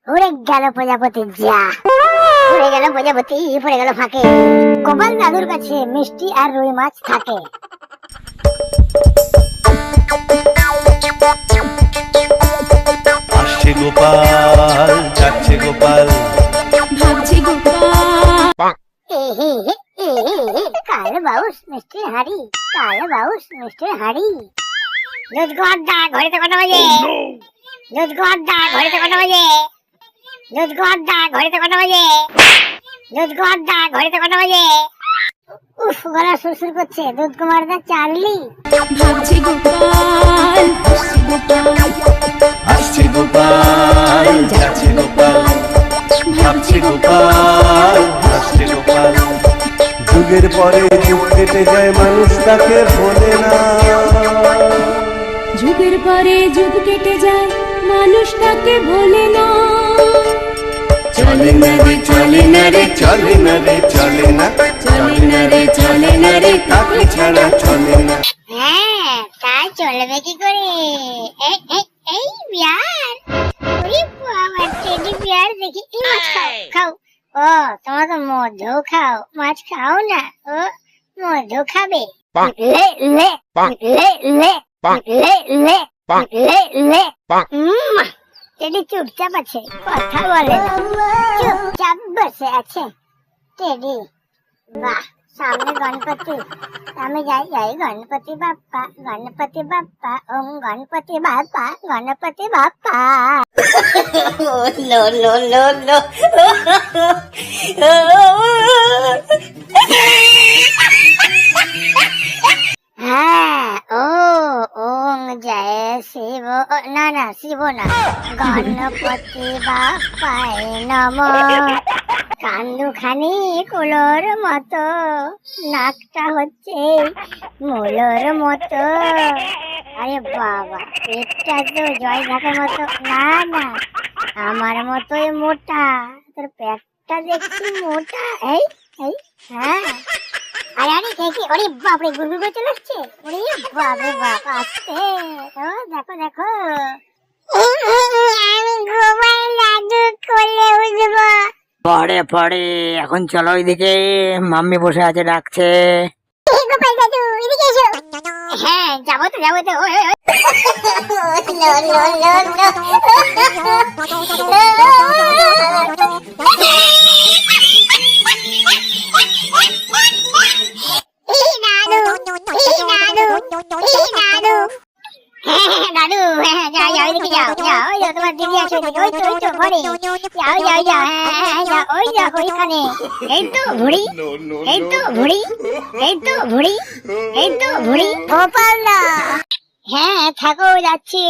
উড়ে গেল প্রজাপতি যা, উড়ে গেল প্রজাপতি, পড়ে গেল ফাঁকে। গোপাল দাদুর কাছে মিষ্টি আর রুই মাছ থাকে। আসছে গোপাল, যাচ্ছে গোপাল, ভাবছে গোপাল। কাল বাউস মিষ্টির হাড়ি, কাল বাউস মিষ্টির হাড়ি। দুধ গো আড্ডা, ঘড়িতে কটা বাজে? দুধ গো আড্ডা, ঘড়িতে কটা বাজে? দুধ গো আড্ডা, ঘড়িতে কটা বাজে? দুধ গো আড্ডা, ঘড়িতে কটা বাজে? উফ, গলা সুরসুর করছে। দুধ কুমারদা চাললি। ভাবছে গোপাল, আসছে গোপাল, যাচ্ছে গোপাল, ভাবছে গোপাল, আসছে গোপাল। যুগের পরে যুগ কেটে যায়, মানুষ তাকে ভোলে না। যুগের পরে যুগ কেটে যায়, মানুষ তাকে ভোলে না। চলে না রে, চলে না রে, চলে না রে, চলে না, চলে না রে, চলে না রে, তাকে ছাড়া চলে না। হ্যাঁ, তাই চলবে কি করে? এই বিয়ার, ওরে বাবা, টেডি বিয়ার দেখি। এই মাছ খাও, খাও। ও, তোমরা তো মধু খাও, মাছ খাও না। ও, মধু খাবে। লে লে লে লে লে লে লে লে। টেডি চুপচাপ আছে, কথা বলে না, চুপচাপ বসে আছে টেডি। বাহ, সামনে গণপতি, আমি যাই যাই গণপতি বাপ্পা, গণপতি বাপ্পা, ওম Ganapati Bappa, Ganapati Bappa. No, no, no, no. হ্যাঁ, ও ওম জয় শিব, না না শিব না, গণপতি বাপ্পায় নমঃ। কান্দুখানি কুলোর মতো, নাকটা হচ্ছে মূলোর মতো। আরে বাবা, পেটটা তো জয় ঢাকার মতো। না না, আমার মতোই মোটা, তোর পেটটা দেখছি মোটা। এই এই, হ্যাঁ। আরে আরে দেখি, ওরে বাপরে, গুড়গুড় করে চলে আসছে। ওরে বাপরে বাপ, আসছে। ও দেখো দেখো, আমি গোপাল দাদু কোলে উঠবো। পরে পরে এখন চলো ওইদিকে, মাম্মি বসে আছে ডাকছে। গোপাল দাদু এদিকে এসো। হ্যাঁ, যাবো তো যাবো তো। No, no, no, no. দাদু, হ্যাঁ, যাও যাও, এদিকে যাও যাও, ওই যাও, তোমার দিদি আছে ওইদিকে, ওই তো ওই তো ঘরে। যাও যাও যাও, হ্যাঁ যাও, ওই যাও ওইখানে। এই তো ভুড়ি, এই তো ভুড়ি, এই তো ভুড়ি, এই তো ভুড়ি। গোপাল দা, হ্যাঁ থাকো, যাচ্ছি।